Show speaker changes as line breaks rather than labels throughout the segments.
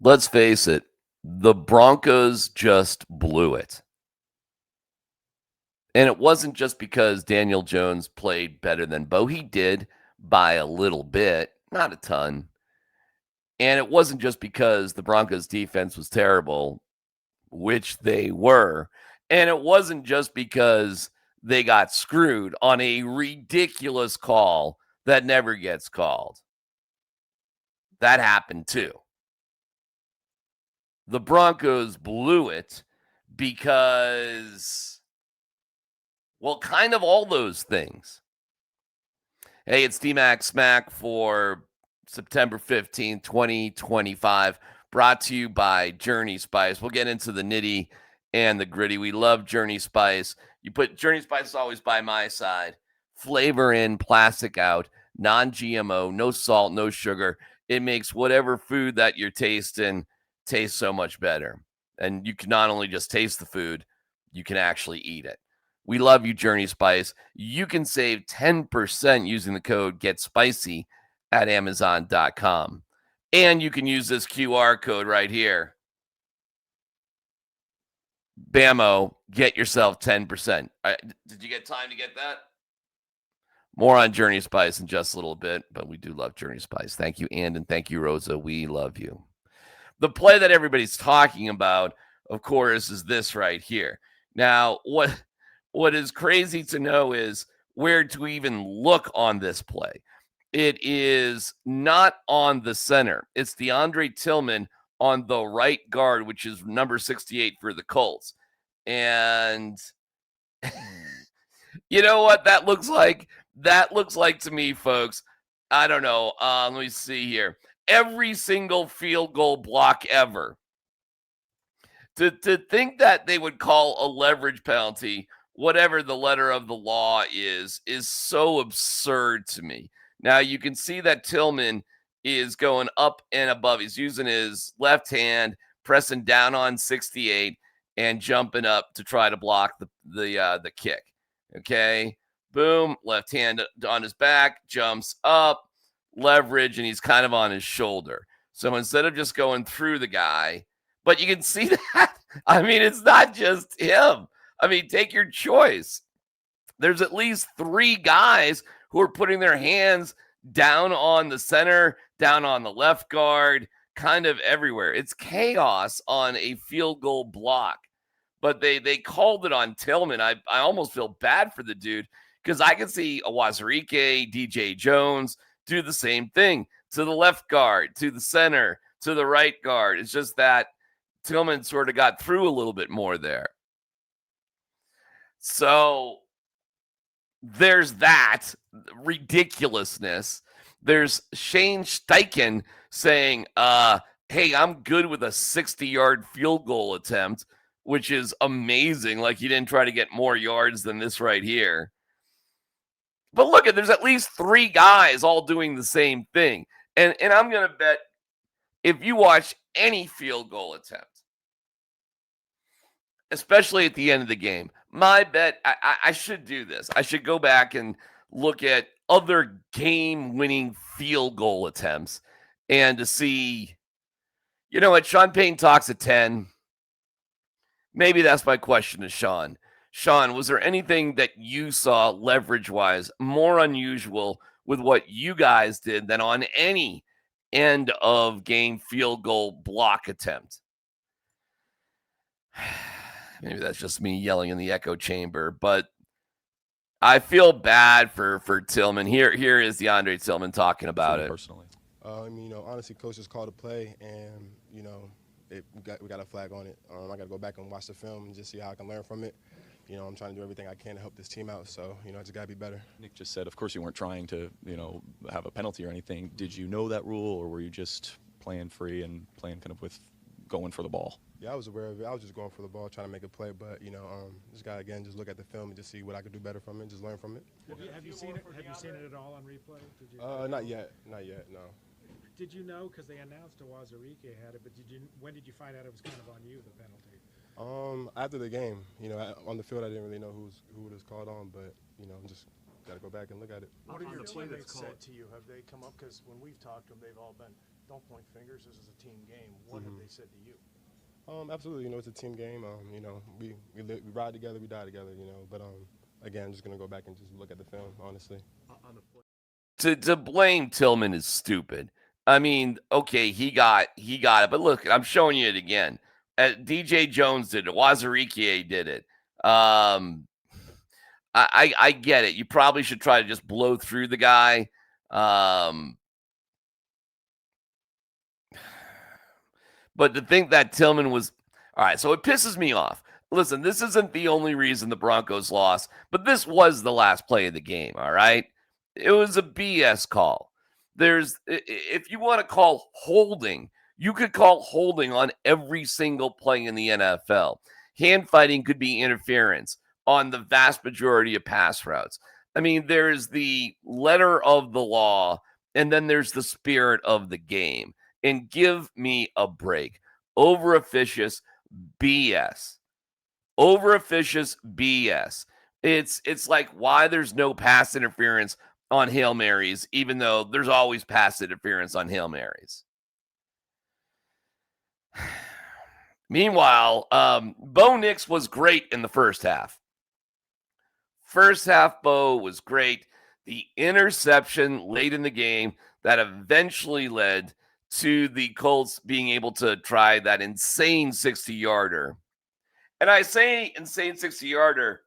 let's face it, the Broncos just blew it. And it wasn't just because Daniel Jones played better than Bo. He did by a little bit, not a ton. And it wasn't just because the Broncos defense was terrible, which they were. And it wasn't just because they got screwed on a ridiculous call that never gets called. That happened too. The Broncos blew it because, well, kind of all those things. Hey, it's DMac SMaK for September 15th, 2025, brought to you by Journey Spice. We'll get into the nitty and the gritty. We love Journey Spice. You put Journey Spice is always by my side. Flavor in, plastic out, non-GMO, no salt, no sugar. It makes whatever food that you're tasting taste so much better. And you can not only just taste the food, you can actually eat it. We love you, Journey Spice. You can save 10% using the code GetSpicy at Amazon.com. And you can use this QR code right here. Bammo, get yourself 10%. Did you get time to get that? More on Journey Spice in just a little bit, but we do love Journey Spice. Thank you, and thank you, Rosa. We love you. The play that everybody's talking about, of course, is this right here. Now, what is crazy to know is where to even look on this play. It is not on the center. It's DeAndre Tillman on the right guard, which is number 68 for the Colts. And you know what that looks like? That looks like to me, folks. I don't know. Let me see here. Every single field goal block ever. To think that they would call a leverage penalty, whatever the letter of the law is so absurd to me. Now, you can see that Tillman is going up and above. He's using his left hand, pressing down on 68 and jumping up to try to block the kick. Okay, boom, left hand on his back, jumps up, leverage, and he's kind of on his shoulder. So instead of just going through the guy, but you can see that. I mean, it's not just him. I mean, take your choice. There's at least 3 guys who are putting their hands down on the center, down on the left guard, kind of everywhere. It's chaos on a field goal block. But they called it on Tillman. I almost feel bad for the dude because I can see Awazarike, DJ Jones do the same thing to the left guard, to the center, to the right guard. It's just that Tillman sort of got through a little bit more there. So there's that ridiculousness. There's Shane Steichen saying, hey, I'm good with a 60-yard field goal attempt, which is amazing. Like he didn't try to get more yards than this right here. But look, there's at least 3 guys all doing the same thing. And I'm going to bet if you watch any field goal attempt, especially at the end of the game, my bet, I should do this. I should go back and look at other game-winning field goal attempts and to see, you know what, Sean Payton talks at 10. Maybe that's my question to Sean. Sean, was there anything that you saw leverage-wise more unusual with what you guys did than on any end-of-game field goal block attempt? Maybe that's just me yelling in the echo chamber, but I feel bad for Tillman. Here is DeAndre Tillman talking about it.
Personally.
Honestly, coach just called a play, and, we got a flag on it. I got to go back and watch the film and just see how I can learn from it. I'm trying to do everything I can to help this team out, so, I just got to be better.
Nick just said, of course, you weren't trying to, have a penalty or anything. Did you know that rule, or were you just playing free and playing kind of with going for the ball?
Yeah, I was aware of it. I was just going for the ball, trying to make a play, but, just got to, again, just look at the film and just see what I could do better from it, just learn from it.
Have you seen it at all on replay?
Not yet, no.
Did you know, because they announced Awazarike had it, but when did you find out it was kind of on you, the penalty?
After the game, on the field I didn't really know who it was called on, but, just got to go back and look at it.
What are your teammates said to you? Have they come up? Because when we've talked to them, they've all been, don't point fingers. This is a team game. What have they said to you?
Absolutely. You know, it's a team game. You know, we ride together, we die together. You know, but again, I'm just gonna go back and just look at the film, honestly.
On the play.
To blame Tillman is stupid. I mean, okay, he got it, but look, I'm showing you it again. DJ Jones did it. Wazirikie did it. I get it. You probably should try to just blow through the guy. But to think that Tillman was all right, so it pisses me off. Listen, this isn't the only reason the Broncos lost, but this was the last play of the game. All right, it was a BS call. If you want to call holding, you could call holding on every single play in the NFL. Hand fighting could be interference on the vast majority of pass routes. I mean, there's the letter of the law, and then there's the spirit of the game. And give me a break. Over officious BS. Over officious BS. It's like why there's no pass interference on Hail Marys, even though there's always pass interference on Hail Marys. Meanwhile, Bo Nix was great in the first half. First half, Bo was great. The interception late in the game that eventually led to the Colts being able to try that insane 60-yarder. And I say insane 60-yarder,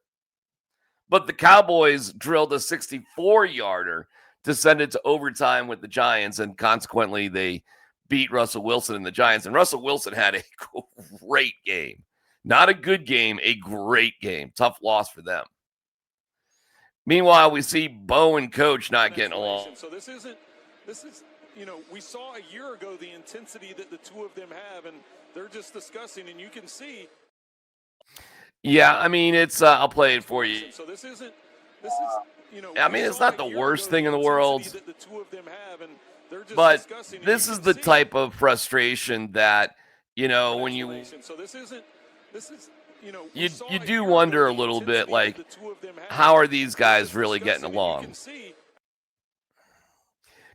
but the Cowboys drilled a 64-yarder to send it to overtime with the Giants, and consequently they beat Russell Wilson and the Giants. And Russell Wilson had a great game. Not a good game, a great game. Tough loss for them. Meanwhile, we see Bo and Coach not getting along.
So this is, you know, we saw a year ago the intensity that the two of them have, and they're just discussing, and you can see.
Yeah, I mean, it's, I'll play it for you.
So this is, you know,
I mean, it's not the worst thing in the world,
that the two of them have, and they're just
but
discussing,
this is the type of frustration that, you know, when you,
so this is, you know,
you do wonder a little bit, like, how are these guys really getting along?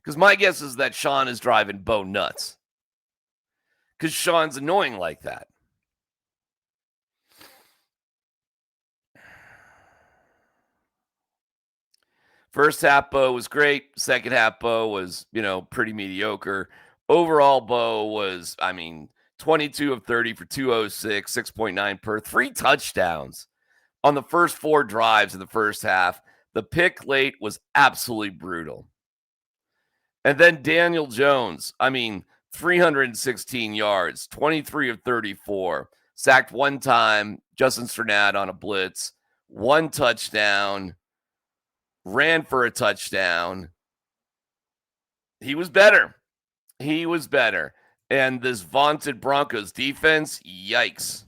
Because my guess is that Sean is driving Bo nuts. Because Sean's annoying like that. First half, Bo was great. Second half, Bo was, you know, pretty mediocre. Overall, Bo was, I mean, 22 of 30 for 206, 6.9 per, 3 touchdowns on the first 4 drives in the first half. The pick late was absolutely brutal. And then Daniel Jones, I mean, 316 yards, 23 of 34, sacked 1 time, Justin Strnad on a blitz, 1 touchdown, ran for a touchdown. He was better. He was better. And this vaunted Broncos defense, yikes.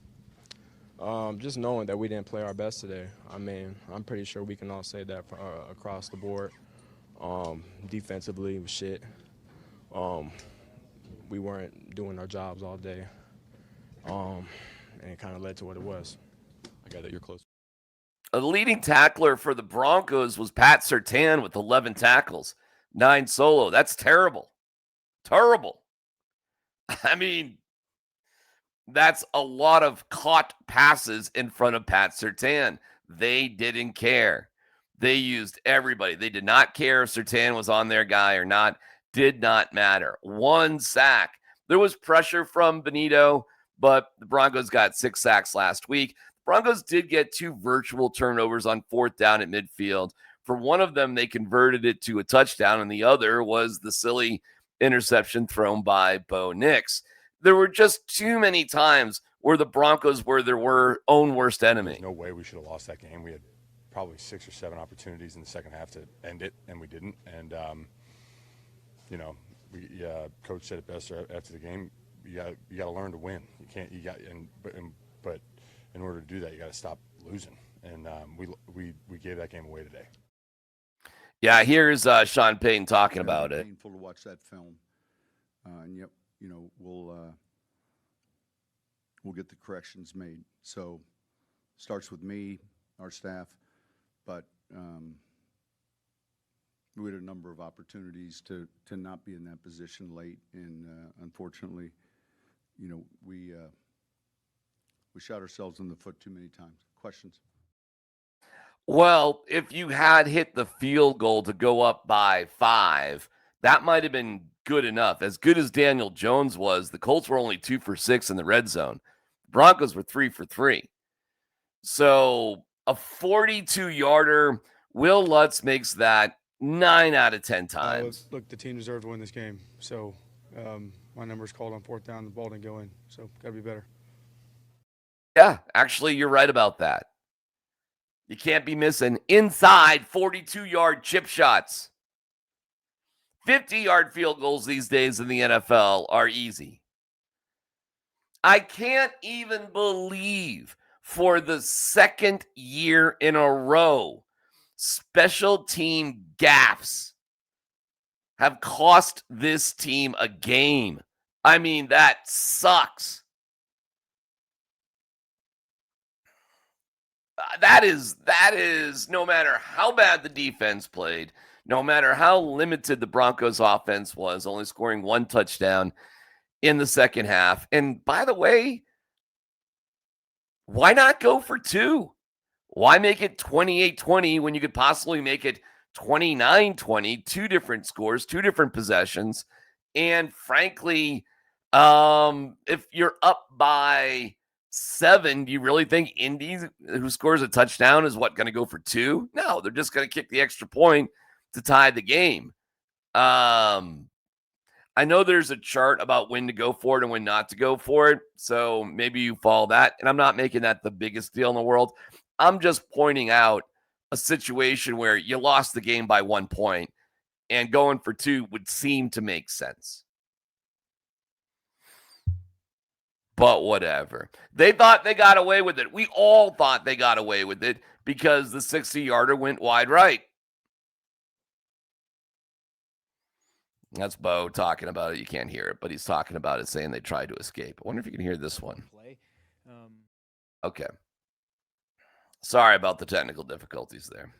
Just knowing that we didn't play our best today. I mean, I'm pretty sure we can all say that across the board. Defensively, shit. We weren't doing our jobs all day. And it kind of led to what it was.
I got that you're close.
A leading tackler for the Broncos was Pat Surtain with 11 tackles, 9 solo. That's terrible. Terrible. I mean, that's a lot of caught passes in front of Pat Surtain. They didn't care. They used everybody. They did not care if Surtain was on their guy or not. Did not matter. 1 sack. There was pressure from Benito, but the Broncos got 6 sacks last week. Broncos did get 2 virtual turnovers on 4th down at midfield. For one of them, they converted it to a touchdown, and the other was the silly interception thrown by Bo Nix. There were just too many times where the Broncos were their own worst enemy.
There's no way we should have lost that game. We had probably 6 or 7 opportunities in the second half to end it, and we didn't. And, you know, Coach said it best after the game. You got to learn to win. But in order to do that, you got to stop losing. And we gave that game away today.
Yeah, here's Sean Payton talking about it.
Painful to watch that film, and yep, you know, we'll get the corrections made. So, starts with me, our staff, but we had a number of opportunities to not be in that position late, and unfortunately, you know, we shot ourselves in the foot too many times. Questions?
Well, if you had hit the field goal to go up by 5, that might have been good enough. As good as Daniel Jones was, the Colts were only 2 for 6 in the red zone. The Broncos were 3 for 3. So a 42-yarder, Will Lutz makes that 9 out of 10 times.
Look, the team deserved to win this game. So my number's called on 4th down. The ball didn't go in. So got to be better.
Yeah, actually, you're right about that. You can't be missing inside 42-yard chip shots. 50-yard field goals these days in the NFL are easy. I can't even believe for the second year in a row, special team gaffes have cost this team a game. I mean, that sucks. That is no matter how bad the defense played, no matter how limited the Broncos offense was, only scoring 1 touchdown in the second half. And by the way, why not go for 2? Why make it 28-20 when you could possibly make it 29-20, 2 different scores, 2 different possessions? And frankly, if you're up by 7, do you really think Indy, who scores a touchdown, is going to go for 2? No, they're just going to kick the extra point to tie the game. I know there's a chart about when to go for it and when not to go for it, so maybe you follow that. And I'm not making that the biggest deal in the world. I'm just pointing out a situation where you lost the game by 1 point, and going for 2 would seem to make sense. But whatever. They thought they got away with it. We all thought they got away with it because the 60-yarder went wide right. That's Bo talking about it. You can't hear it, but he's talking about it, saying they tried to escape. I wonder if you can hear this one. Okay. Sorry about the technical difficulties there.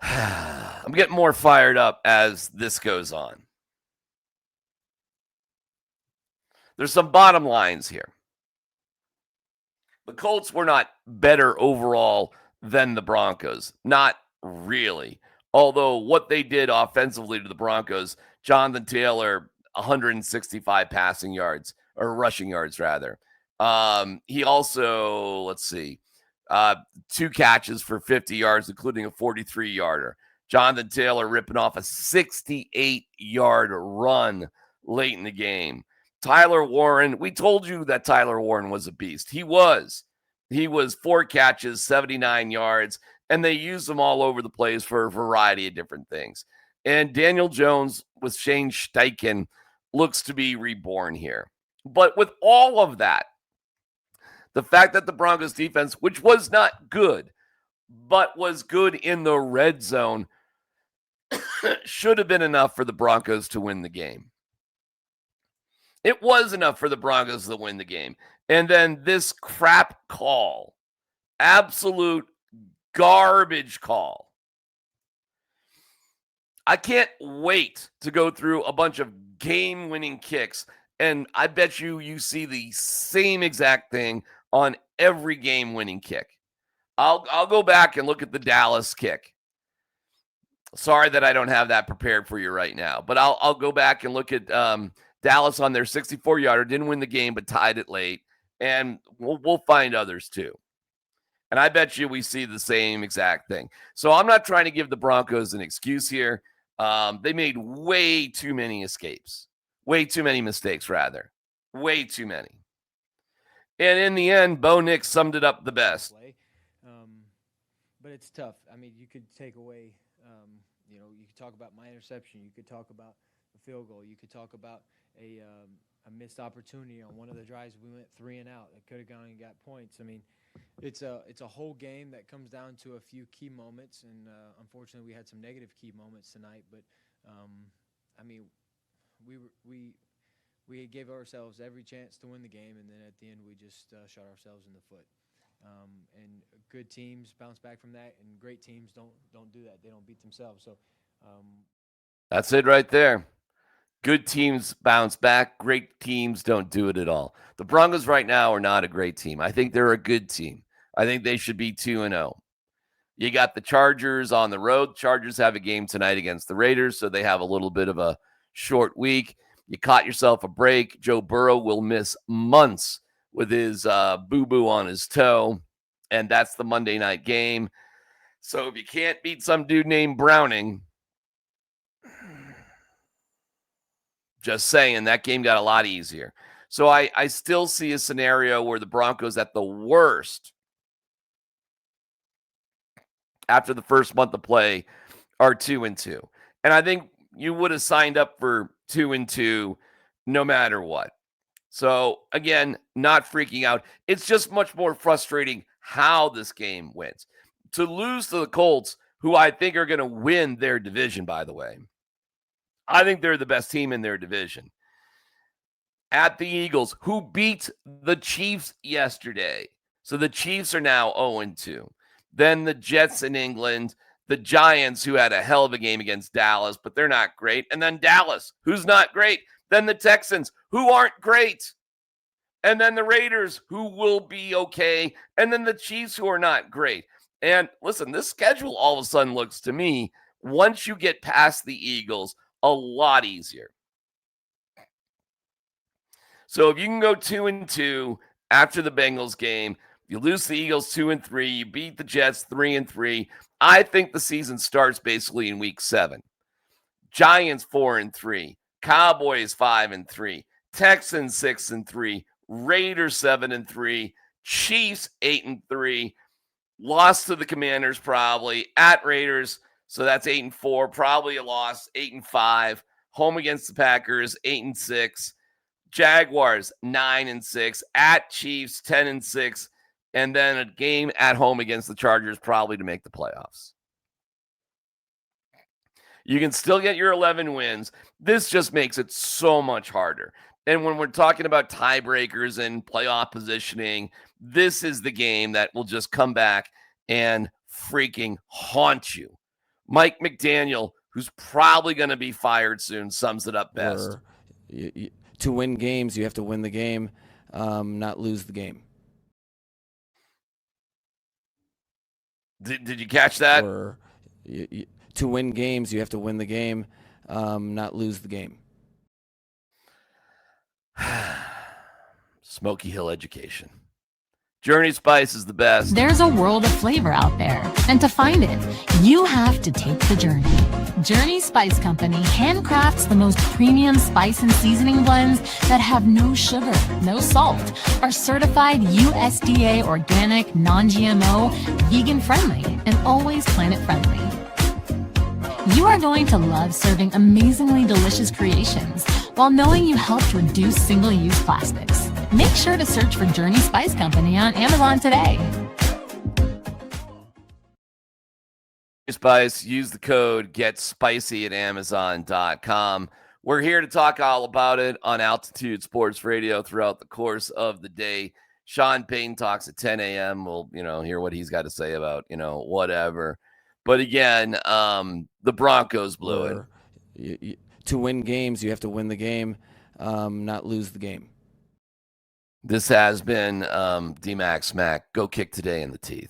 I'm getting more fired up as this goes on. There's some bottom lines here. The Colts were not better overall than the Broncos. Not really. Although what they did offensively to the Broncos, Jonathan Taylor, 165 passing yards, or rushing yards, rather. He also, 2 catches for 50 yards, including a 43-yarder. Jonathan Taylor ripping off a 68-yard run late in the game. Tyler Warren, we told you that Tyler Warren was a beast. He was. He was 4 catches, 79 yards, and they used him all over the place for a variety of different things. And Daniel Jones with Shane Steichen looks to be reborn here. But with all of that, the fact that the Broncos defense, which was not good, but was good in the red zone, should have been enough for the Broncos to win the game. It was enough for the Broncos to win the game. And then this crap call, absolute garbage call. I can't wait to go through a bunch of game-winning kicks, and I bet you see the same exact thing on every game-winning kick. I'll go back and look at the Dallas kick. Sorry that I don't have that prepared for you right now, but I'll go back and look at Dallas on their 64-yarder. Didn't win the game, but tied it late, and we'll find others too. And I bet you we see the same exact thing. So I'm not trying to give the Broncos an excuse here. They made way too many escapes. Way too many mistakes, rather. Way too many. And in the end, Bo Nix summed it up the best.
But it's tough. I mean, you could take away, you could talk about my interception. You could talk about the field goal. You could talk about a missed opportunity on one of the drives. We went 3 and out. It could have gone and got points. I mean, it's a whole game that comes down to a few key moments, and unfortunately, we had some negative key moments tonight. But I mean, we gave ourselves every chance to win the game, and then at the end, we just shot ourselves in the foot. And good teams bounce back from that, and great teams don't do that. They don't beat themselves. So
That's it right there. Good teams bounce back. Great teams don't do it at all. The Broncos right now are not a great team. I think they're a good team. I think they should be 2-0. You got the Chargers on the road. Chargers have a game tonight against the Raiders, so they have a little bit of a short week. You caught yourself a break. Joe Burrow will miss months with his boo-boo on his toe, and that's the Monday night game. So if you can't beat some dude named Browning, just saying, that game got a lot easier. So I still see a scenario where the Broncos, at the worst, after the first month of play, are 2-2. And I think you would have signed up for 2-2 no matter what. So, again, not freaking out. It's just much more frustrating how this game went. To lose to the Colts, who I think are going to win their division, by the way. I think they're the best team in their division. At the Eagles, who beat the Chiefs yesterday. So the Chiefs are now 0-2. Then the Jets in England, the Giants, who had a hell of a game against Dallas, but they're not great. And then Dallas, who's not great. Then the Texans, who aren't great. And then the Raiders, who will be okay. And then the Chiefs, who are not great. And listen, this schedule all of a sudden looks to me, once you get past the Eagles, a lot easier. So if you can go 2-2 after the Bengals game, you lose the Eagles 2-3, you beat the Jets 3-3, I think the season starts basically in week 7. Giants 4-3, Cowboys 5-3, Texans 6-3, Raiders 7-3, Chiefs 8-3, lost to the Commanders probably, at Raiders, so that's 8-4, probably a loss, 8-5, home against the Packers 8-6, Jaguars 9-6, at Chiefs 10-6, and then a game at home against the Chargers probably to make the playoffs. You can still get your 11 wins. This just makes it so much harder. And when we're talking about tiebreakers and playoff positioning, this is the game that will just come back and freaking haunt you. Mike McDaniel, who's probably going to be fired soon, sums it up best.
To win games, you have to win the game, not lose the game.
Did you catch that?
To win games, you have to win the game, not lose the game.
Smoky Hill education. Journey Spice is the best.
There's a world of flavor out there, and to find it, you have to take the journey. Journey Spice Company handcrafts the most premium spice and seasoning blends that have no sugar, no salt, are certified USDA organic, non-GMO, vegan-friendly, and always planet-friendly. You are going to love serving amazingly delicious creations while knowing you helped reduce single-use plastics. Make sure to search for Journey Spice Company on Amazon today.
Spice, use the code GETSPICY at Amazon.com. We're here to talk all about it on Altitude Sports Radio throughout the course of the day. Sean Payton talks at 10 a.m. We'll, hear what he's got to say about, whatever. But again, the Broncos blew it.
To win games, you have to win the game, not lose the game.
This has been DMac SMaK. Go kick today in the teeth.